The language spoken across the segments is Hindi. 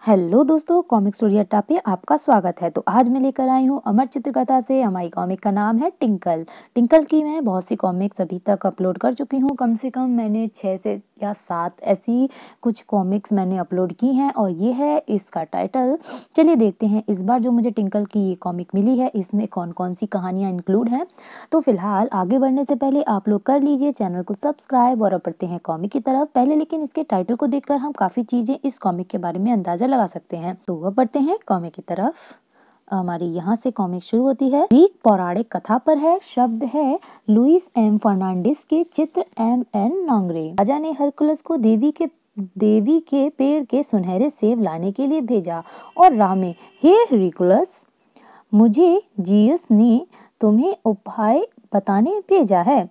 हेलो दोस्तों, कॉमिक स्टोरी अड्डा पे आपका स्वागत है। तो आज मैं लेकर आई हूँ अमर चित्रकथा से। हमारी कॉमिक का नाम है टिंकल। टिंकल की मैं बहुत सी कॉमिक्स अभी तक अपलोड कर चुकी हूँ। कम से कम मैंने 6 से या 7 ऐसी कुछ कॉमिक्स मैंने अपलोड की हैं और ये है इसका टाइटल। चलिए देखते हैं इस बार जो मुझे टिंकल की ये कॉमिक मिली है इसमें कौन कौन सी कहानियाँ इंक्लूड हैं। तो फिलहाल आगे बढ़ने से पहले आप लोग कर लीजिए चैनल को सब्सक्राइब और अब बढ़ते हैं कॉमिक की तरफ। पहले लेकिन इसके टाइटल को देखकर हम काफी चीजें इस कॉमिक के बारे में अंदाजा लगा सकते हैं। तो अब बढ़ते हैं कॉमिक की तरफ। हमारी यहाँ से कॉमिक शुरू होती है। ग्रीक पौराणिक कथा पर है। शब्द है लुइस एम फर्नांडिस के, चित्र M.N. नोंगरे। राजा ने हरकुलस को देवी के पेड़ के सुनहरे सेब लाने के लिए भेजा और राह में, हे हरकुलस, मुझे जियस ने तुम्हें उपाय बताने भेजा है।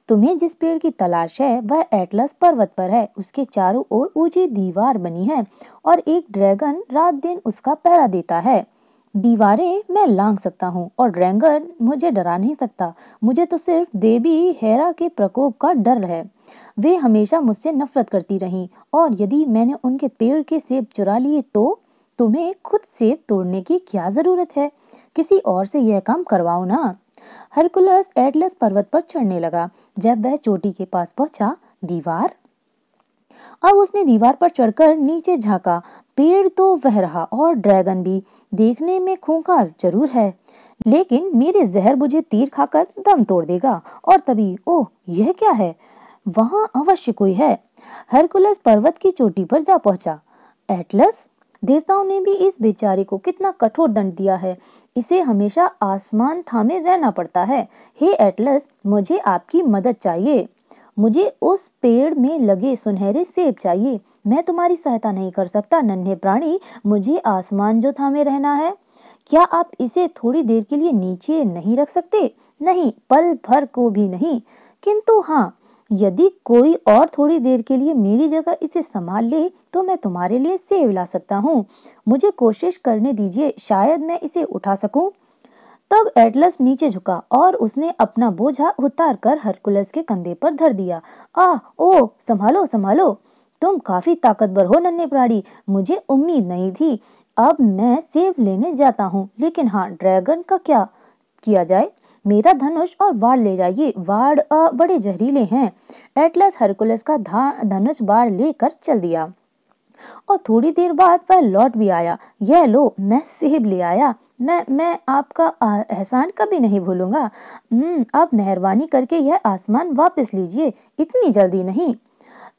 तुम्हें जिस पेड़ की तलाश है वह एटलस पर्वत पर है। उसके चारों ओर ऊंची दीवार बनी है और एक ड्रैगन रात दिन उसका पहरा देता है। दीवारें मैं लांघ सकता हूँ और ड्रैगन मुझे डरा नहीं सकता। मुझे तो सिर्फ देवी हेरा के प्रकोप का डर है। वे हमेशा मुझसे नफरत करती रहीं और यदि मैंने उनके पेड़ के सेब चुरा लिए तो तुम्हें खुद सेब तोड़ने की क्या जरूरत है? किसी और से यह काम करवाओ ना। हरकुलस एटलस पर्वत पर चढ़ने लगा। जब वह चोटी के पास पहुंचा, दीवार अब उसने दीवार पर चढ़कर नीचे झांका। पेड़ तो वह रहा और ड्रैगन भी देखने में खूंखार जरूर है, लेकिन मेरे जहर बुझे तीर खाकर दम तोड़ देगा। और तभी ओह, यह क्या है? वहां अवश्य कोई है। हरकुलस पर्वत की चोटी पर जा पहुंचा। एटलस, देवताओं ने भी इस बेचारे को कितना कठोर दंड दिया है। इसे हमेशा आसमान थामे रहना पड़ता है। हे एटलस, मुझे आपकी मदद चाहिए। मुझे उस पेड़ में लगे सुनहरे सेब चाहिए। मैं तुम्हारी सहायता नहीं कर सकता नन्हे प्राणी। मुझे आसमान जो थामे रहना है। क्या आप इसे थोड़ी देर के लिए नीचे नहीं रख सकते? नहीं, पल भर को भी नहीं। किंतु हाँ, यदि कोई और थोड़ी देर के लिए मेरी जगह इसे संभाल ले तो मैं तुम्हारे लिए सेब ला सकता हूँ। मुझे कोशिश करने दीजिए, शायद मैं इसे उठा सकूं। तब एटलस नीचे झुका और उसने अपना बोझा उतार कर हरकुलस के कंधे पर धर दिया। आह, ओ, संभालो संभालो। तुम काफी ताकतवर हो नन्हे प्राणी। मुझे उम्मीद नहीं थी। अब मैं सेब लेने जाता हूँ, लेकिन हाँ, ड्रैगन का क्या किया जाए? मेरा धनुष और वाड़ ले जाइए। वाड़ बड़े जहरीले हैं। एटलस हरकुलस का धनुष वाड़ लेकर चल दिया और थोड़ी देर बाद वह लौट भी आया। यह लो, मैं सेब ले आया। मैं आपका एहसान कभी नहीं भूलूंगा। अब मेहरबानी करके यह आसमान वापस लीजिए। इतनी जल्दी नहीं।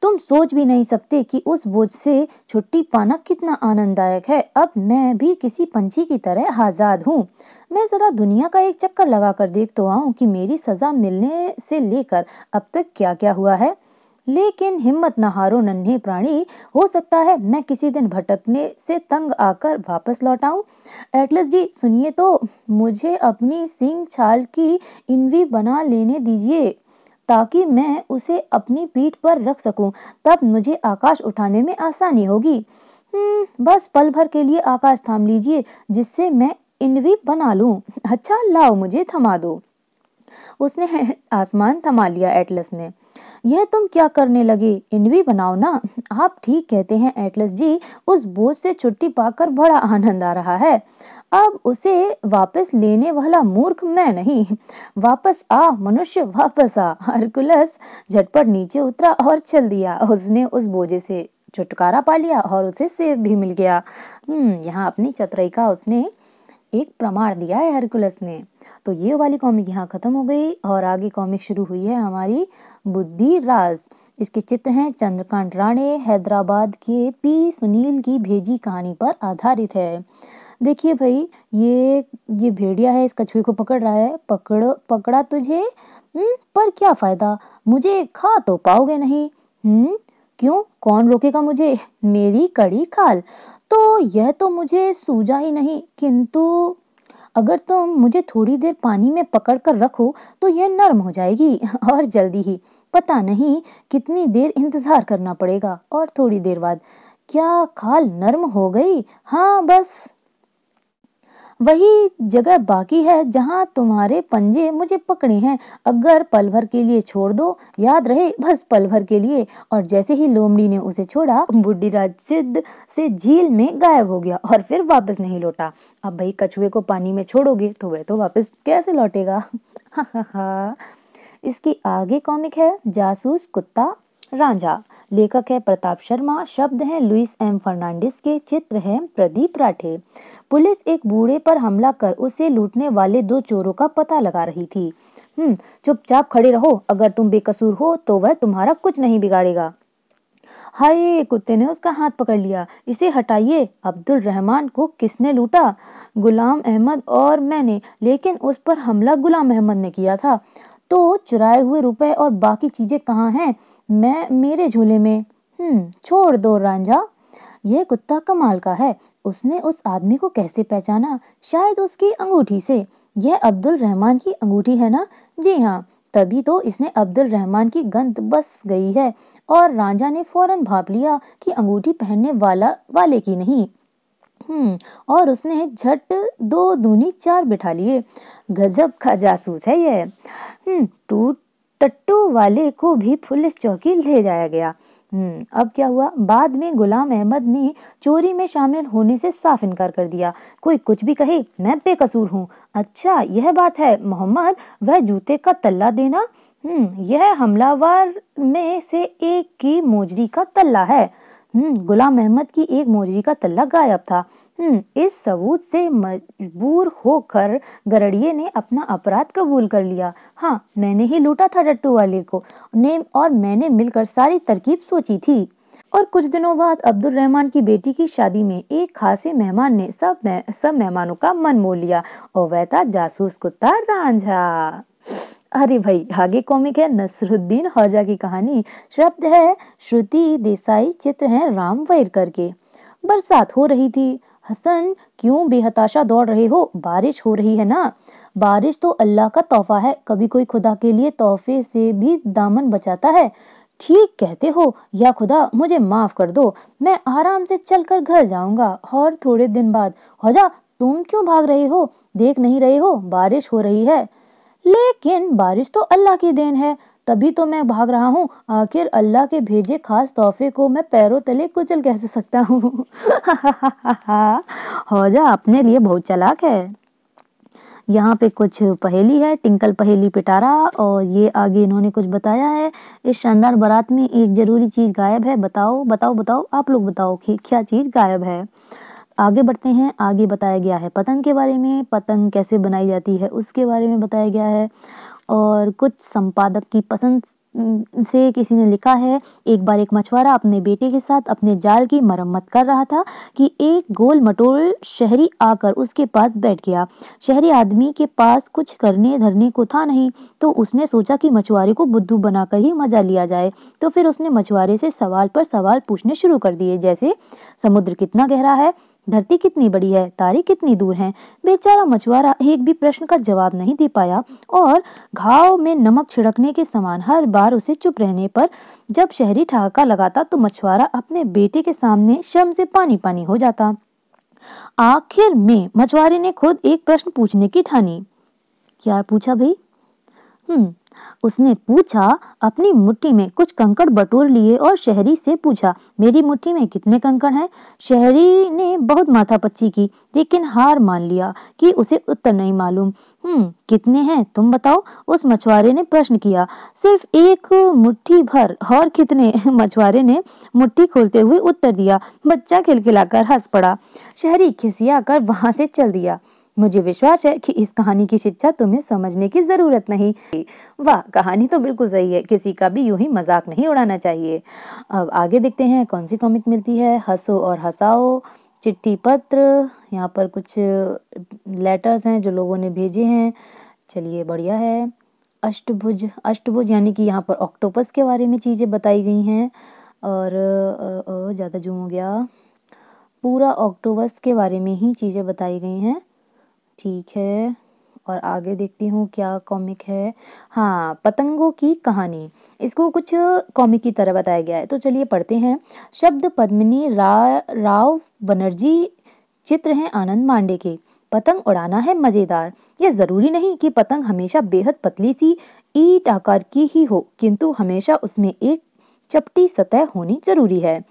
तुम सोच भी नहीं सकते कि उस बोझ से छुट्टी पाना कितना आनंददायक है। अब मैं भी किसी पंछी की तरह आजाद हूँ। मैं जरा दुनिया का एक चक्कर लगा कर देख तो आऊं कि मेरी सजा मिलने से लेकर अब तक क्या क्या हुआ है। लेकिन हिम्मत न हारो नन्हे प्राणी। हो सकता है मैं किसी दिन भटकने से तंग आकर वापस लौट आऊं। एटलस जी सुनिए तो, मुझे अपनी सिंग छाल की इनवी बना लेने दीजिए ताकि मैं उसे अपनी पीठ पर रख सकूं। तब मुझे आकाश उठाने में आसानी होगी। बस पल भर के लिए आकाश थाम लीजिए जिससे मैं इनवी बना लूं। अच्छा, लाओ मुझे थमा दो। उसने आसमान थमा लिया। एटलस ने, यह तुम क्या करने लगे? इनवी बनाओ ना। आप ठीक कहते हैं एटलस जी। उस बोझ से छुट्टी पाकर बड़ा आनंद आ रहा है। अब उसे वापस लेने वाला मूर्ख मैं नहीं। वापस आ मनुष्य, वापस आ। हरकुलस झटपट नीचे उतरा और चल दिया। उसने उस बोझे से छुटकारा पा लिया और उसे सेब भी मिल गया। यहाँ अपनी चतुराई का उसने एक प्रमाण दिया है हरकुलस ने। तो ये वाली कॉमिक यहाँ खत्म हो गई और आगे कॉमिक शुरू हुई है हमारी बुद्धि राज। इसके चित्र हैं चंद्रकांत राणे। हैदराबाद के पी सुनील की भेजी कहानी पर आधारित है। देखिए भाई, ये भेड़िया है, इस कछुए को पकड़ रहा है। पकड़ा तुझे, पर क्या फायदा? मुझे खा तो पाओगे नहीं। क्यों? कौन रोकेगा मुझे? मेरी कड़ी खाल। तो यह तो मुझे सूझा ही नहीं, किंतु अगर तुम मुझे थोड़ी देर पानी में पकड़ कर रखो तो यह नरम हो जाएगी और जल्दी ही। पता नहीं कितनी देर इंतजार करना पड़ेगा। और थोड़ी देर बाद क्या खाल नरम हो गई? हाँ, बस वही जगह बाकी है जहां तुम्हारे पंजे मुझे पकड़े हैं। अगर पल भर के लिए छोड़ दो, याद रहे बस पल भर के लिए। और जैसे ही लोमड़ी ने उसे छोड़ा, बुड्ढीराज सिद्ध से झील में गायब हो गया और फिर वापस नहीं लौटा। अब भाई कछुए को पानी में छोड़ोगे तो वह तो वापस कैसे लौटेगा। इसकी आगे कॉमिक है जासूस कुत्ता रांझा। लेखक है प्रताप शर्मा, शब्द हैं लुइस एम फर्नांडिस के, चित्र है प्रदीप राठे। पुलिस एक बूढ़े पर हमला कर उसे लूटने वाले दो चोरों का पता लगा रही थी। चुपचाप खड़े रहो, अगर तुम बेकसूर हो तो वह तुम्हारा कुछ नहीं बिगाड़ेगा। हाय, कुत्ते ने उसका हाथ पकड़ लिया। इसे हटाइए। अब्दुल रहमान को किसने लूटा? गुलाम अहमद और मैंने, लेकिन उस पर हमला गुलाम अहमद ने किया था। तो चुराए हुए रुपए और बाकी चीजें कहाँ हैं? मैं मेरे झोले में। छोड़ दो रांझा। यह कुत्ता कमाल का है। उसने उस आदमी को कैसे पहचाना? शायद उसकी अंगूठी से। यह अब्दुल रहमान की अंगूठी है ना? जी हाँ, तभी तो इसने अब्दुल रहमान की गंध बस गई है। और रांझा ने फौरन भाप लिया कि अंगूठी पहनने वाले की नहीं। और उसने झट दो दूनी चार बिठा लिए। गजब का जासूस है यह। टू टट्टू वाले को भी पुलिस चौकी ले जाया गया। अब क्या हुआ? बाद में गुलाम अहमद ने चोरी में शामिल होने से साफ इनकार कर दिया। कोई कुछ भी कहे, मैं बेकसूर हूँ। अच्छा, यह बात है मोहम्मद, वह जूते का तल्ला देना। यह हमलावर में से एक की मोजरी का तल्ला है। गुलाम अहमद की एक मोजरी का तल्ला गायब था। इस सबूत से मजबूर होकर गरड़िए ने अपना अपराध कबूल कर लिया। हाँ, मैंने ही लूटा था टट्टू वाले को और मैंने मिलकर सारी तरकीब सोची थी। और कुछ दिनों बाद अब्दुल रहमान की बेटी की शादी में एक खासे मेहमान ने सब मेहमानों का मन मोह लिया, और वह था जासूस कुत्ता रांझा। अरे भाई, आगे कॉमिक है नसरुद्दीन हौजा की कहानी। शब्द है श्रुति देसाई, चित्र है राम वैरकर के। बरसात हो रही थी। हसन, क्यों बेहताशा दौड़ रहे हो? बारिश हो रही है ना? बारिश तो अल्लाह का तोहफा है, कभी कोई खुदा के लिए तोहफे से भी दामन बचाता है। ठीक कहते हो, या खुदा मुझे माफ कर दो, मैं आराम से चलकर घर जाऊंगा। और थोड़े दिन बाद, हौजा तुम क्यों भाग रहे हो? देख नहीं रहे हो बारिश हो रही है? लेकिन बारिश तो अल्लाह की देन है, तभी तो मैं भाग रहा हूँ। आखिर अल्लाह के भेजे खास तोहफे को मैं पैरों तले कुचल कैसे सकता हूँ। हौजा अपने लिए बहुत चालाक है। यहाँ पे कुछ पहेली है, टिंकल पहेली पिटारा, और ये आगे इन्होंने कुछ बताया है। इस शानदार बारात में एक जरूरी चीज गायब है। बताओ बताओ बताओ, आप लोग बताओ कि क्या चीज गायब है। आगे बढ़ते हैं। आगे बताया गया है पतंग के बारे में, पतंग कैसे बनाई जाती है उसके बारे में बताया गया है। और कुछ संपादक की पसंद से किसी ने लिखा है, एक बार एक मछुआरा अपने बेटे के साथ अपने जाल की मरम्मत कर रहा था कि एक गोल मटोल शहरी आकर उसके पास बैठ गया। शहरी आदमी के पास कुछ करने धरने को था नहीं, तो उसने सोचा कि मछुआरे को बुद्धू बनाकर ही मजा लिया जाए। तो फिर उसने मछुआरे से सवाल पर सवाल पूछने शुरू कर दिए, जैसे समुद्र कितना गहरा है, धरती कितनी बड़ी है, तारे कितनी दूर हैं। बेचारा मछुआरा एक भी प्रश्न का जवाब नहीं दे पाया, और घाव में नमक छिड़कने के समान हर बार उसे चुप रहने पर जब शहरी ठहाका लगाता तो मछुआरा अपने बेटे के सामने शर्म से पानी पानी हो जाता। आखिर में मछुआरे ने खुद एक प्रश्न पूछने की ठानी। क्या पूछा भाई? उसने पूछा, अपनी मुट्ठी में कुछ कंकड़ बटोर लिए और शहरी से पूछा, मेरी मुट्ठी में कितने कंकड़ हैं? शहरी ने बहुत माथापच्ची की, लेकिन हार मान लिया कि उसे उत्तर नहीं मालूम। कितने हैं तुम बताओ? उस मछुआरे ने प्रश्न किया। सिर्फ एक मुट्ठी भर। और कितने? मछुआरे ने मुट्ठी खोलते हुए उत्तर दिया। बच्चा खिलखिलाकर हंस पड़ा। शहरी खिसिया कर वहां से चल दिया। मुझे विश्वास है कि इस कहानी की शिक्षा तुम्हें समझने की जरूरत नहीं। वाह, कहानी तो बिल्कुल सही है, किसी का भी यूं ही मजाक नहीं उड़ाना चाहिए। अब आगे देखते हैं कौन सी कॉमिक मिलती है। हंसो और हंसाओ, चिट्ठी पत्र। यहाँ पर कुछ लेटर्स हैं जो लोगों ने भेजे हैं। चलिए, बढ़िया है। अष्टभुज, अष्टभुज यानी कि यहाँ पर ऑक्टोपस के बारे में चीजें बताई गई हैं। और ज्यादा जूम हो गया। पूरा ऑक्टोपस के बारे में ही चीजें बताई गई हैं। ठीक है, और आगे देखती हूँ क्या कॉमिक है। हाँ, पतंगों की कहानी। इसको कुछ कॉमिक की तरह बताया गया है, तो चलिए पढ़ते हैं। शब्द पद्मिनी राव बनर्जी, चित्र हैं आनंद मांडे के। पतंग उड़ाना है मजेदार। यह जरूरी नहीं कि पतंग हमेशा बेहद पतली सी ईंट आकार की ही हो, किंतु हमेशा उसमें एक चपटी सतह होनी जरूरी है।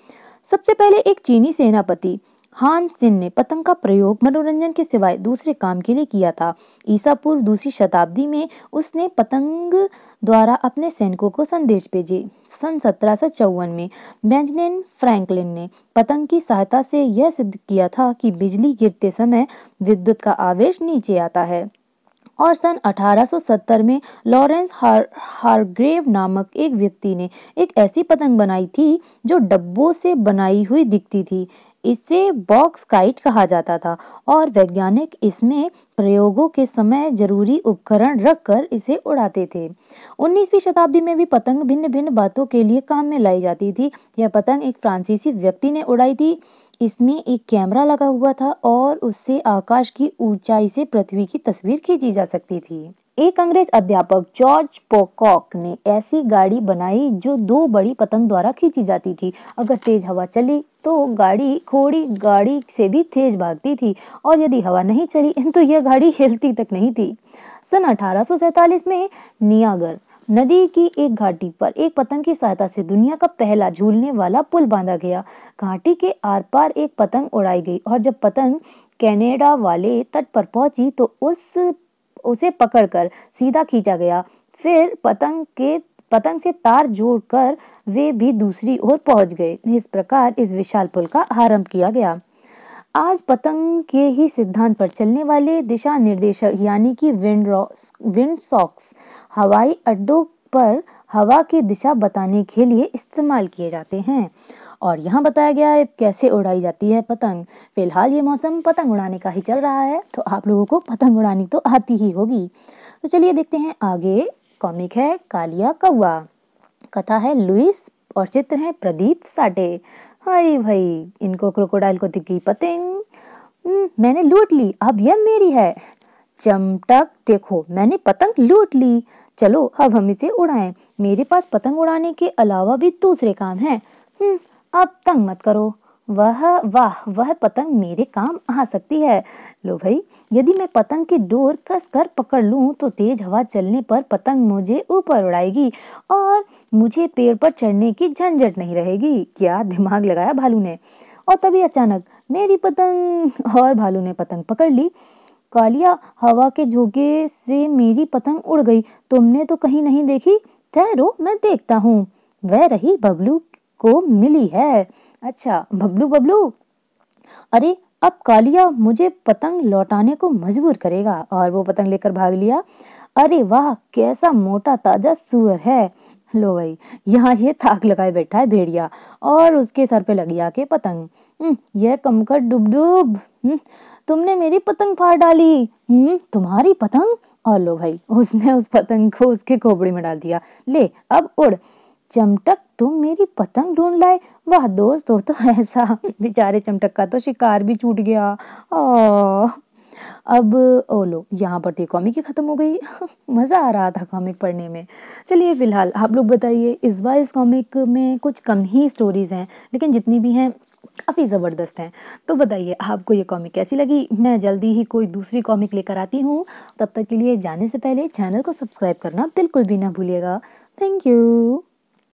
सबसे पहले एक चीनी सेनापति हान सिन ने पतंग का प्रयोग मनोरंजन के सिवाय दूसरे काम के लिए किया था। ईसा पूर्व दूसरी शताब्दी में उसने पतंग द्वारा अपने सैनिकों को संदेश भेजे। सन 1754 में बेंजामिन फ्रैंकलिन ने पतंग की सहायता से यह सिद्ध किया था कि बिजली गिरते समय विद्युत का आवेश नीचे आता है। और सन 1870 में लॉरेंस हारग्रेव नामक एक व्यक्ति ने एक ऐसी पतंग बनाई थी जो डब्बों से बनाई हुई दिखती थी। इसे बॉक्स काइट कहा जाता था और वैज्ञानिक इसमें प्रयोगों के समय जरूरी उपकरण रखकर इसे उड़ाते थे। 19वीं शताब्दी में भी पतंग भिन्न भिन्न बातों के लिए काम में लाई जाती थी। यह पतंग एक फ्रांसीसी व्यक्ति ने उड़ाई थी। इसमें एक कैमरा लगा हुआ था और उससे आकाश की ऊंचाई से पृथ्वी की तस्वीर खींची जा सकती थी। एक अंग्रेज अध्यापक जॉर्ज पोकॉक ने ऐसी गाड़ी बनाई जो दो बड़ी पतंग द्वारा खींची जाती थी। अगर तेज हवा चली तो घोड़ी गाड़ी से भी तेज भागती थी और यदि हवा नहीं चली तो यह गाड़ी हिलती तक नहीं थी। सन 1847 में नियागर नदी की एक घाटी पर एक पतंग की सहायता से दुनिया का पहला झूलने वाला पुल बांधा गया। घाटी के आर पार एक पतंग उड़ाई गई और जब पतंग कनाडा वाले तट पर पहुंची तो उसे पकड़कर सीधा खींचा गया। फिर पतंग से तार जोड़कर वे भी दूसरी ओर पहुंच गए। इस प्रकार इस विशाल पुल का आरंभ किया गया। आज पतंग के ही सिद्धांत पर चलने वाले दिशा निर्देशक यानी कि विंड सॉक्स हवाई अड्डों पर हवा की दिशा बताने के लिए इस्तेमाल किए जाते हैं। और यहाँ बताया गया है कैसे उड़ाई जाती है पतंग। फिलहाल ये मौसम पतंग उड़ाने का ही चल रहा है, तो आप लोगों को पतंग उड़ानी तो आती ही होगी। तो चलिए देखते हैं आगे। कॉमिक है कालिया कौआ, कथा है लुइस और चित्र है प्रदीप साठे। अरे भाई, इनको क्रोकोडाइल को दिख गई पतंग, मैंने लूट ली, अब यह मेरी है। चमटक, देखो मैंने पतंग लूट ली, चलो अब हम इसे उड़ाएं। मेरे पास पतंग उड़ाने के अलावा भी दूसरे काम हैं। अब तंग मत करो, वह पतंग मेरे काम आ सकती है। लो भाई, यदि मैं पतंग की डोर कसकर पकड़ लूं तो तेज हवा चलने पर पतंग मुझे ऊपर उड़ाएगी और मुझे पेड़ पर चढ़ने की झंझट नहीं रहेगी। क्या दिमाग लगाया भालू ने। और तभी अचानक मेरी पतंग, और भालू ने पतंग पकड़ ली। कालिया, हवा के झोंके से मेरी पतंग उड़ गई, तुमने तो कहीं नहीं देखी? ठहरो मैं देखता हूँ। वह रही, बबलू को मिली है। अच्छा, बबलू बबलू, अरे अब कालिया मुझे पतंग लौटाने को मजबूर करेगा। और वो पतंग लेकर भाग लिया। अरे वाह, कैसा मोटा ताजा सुअर है। लो भाई, यहाँ ये ताक लगाए बैठा है भेड़िया और उसके सर पे लगी आके पतंग। यह कमकर डुबडुब, तुमने मेरी पतंग फाड़ डाली। तुम्हारी पतंग? और लो भाई, उसने उस पतंग को उसके खोपड़ी में डाल दिया। ले अब उड़। चमटक, तुम मेरी पतंग ढूंढ लाए, वाह दोस्त हो तो ऐसा। बेचारे चमटक का तो शिकार भी छूट गया। अब ओ लो, यहाँ पर तो कॉमिक ही खत्म हो गई। मजा आ रहा था कॉमिक पढ़ने में। चलिए फिलहाल आप लोग बताइए, इस बार इस कॉमिक में कुछ कम ही स्टोरीज हैं, लेकिन जितनी भी हैं काफी जबरदस्त हैं। तो बताइए आपको ये कॉमिक कैसी लगी। मैं जल्दी ही कोई दूसरी कॉमिक लेकर आती हूँ। तब तक के लिए जाने से पहले चैनल को सब्सक्राइब करना बिल्कुल भी ना भूलिएगा। Thank you.